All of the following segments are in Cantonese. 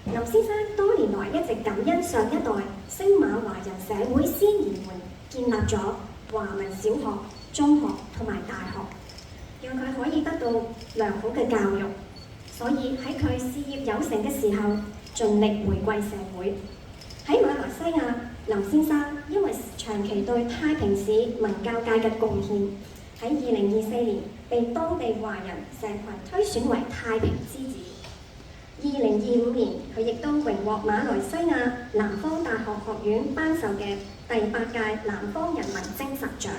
林先生多年來一直感恩上一代星馬華人社會先賢們建立咗華文小學、中學同埋大學，讓佢可以得到良好嘅教育。所以喺佢事業有成嘅時候，盡力回歸社會。喺馬來西亞，林先生因為長期對太平市文教界嘅貢獻，喺2024年被當地華人社群推選為太平之子。2025年，佢亦都榮獲馬來西亞南方大學學院頒授嘅第8屆南方人民精神獎。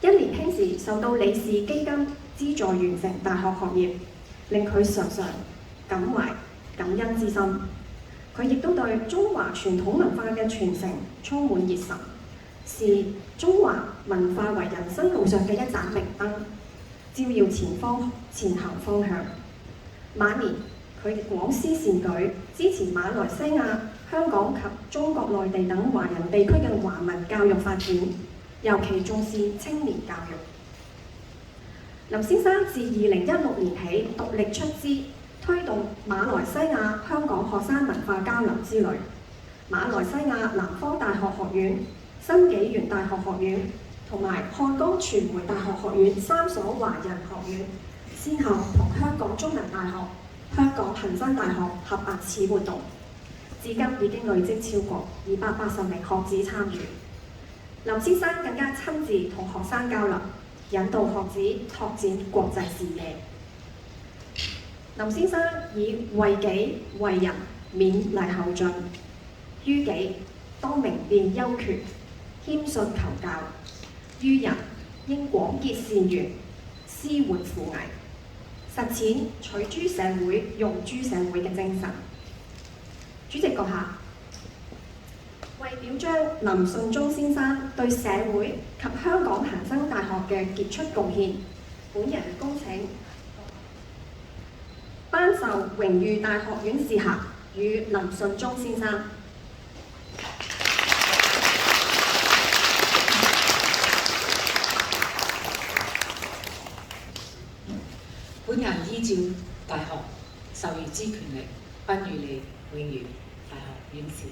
一年輕時受到李氏基金資助完成大學學業，令佢常常感懷感恩之心。佢亦都對中華傳統文化嘅傳承充滿熱忱，視中華文化為人生路上嘅一盞明燈，照耀前行方向。晚年，佢廣施善舉，支持馬來西亞、香港及中國內地等華人地區嘅華文教育發展，尤其重視青年教育。林先生自2016年起獨力出資，推動馬來西亞、香港學生文化交流之旅。馬來西亞南方大學學院、新紀元大學學院同埋漢江傳媒大學學院3所華人學院，先後同香港中文大學、香港恒生大學合辦此活動，至今已經累積超過280名學子參與。林先生更加親自同學生交流，引導學子拓展國際視野。林先生以為己為人勉勵後進，於己當明辨優缺，謙遜求教；於人應廣結善緣，施援扶危，實踐取諸社會、用諸社會嘅精神。主席閣下，為表彰林順忠先生對社會及香港恒生大學嘅傑出貢獻，本人恭請頒授榮譽大學院士銜予林順忠先生。本人依照大學授予之權力，頒予你榮譽大學院士。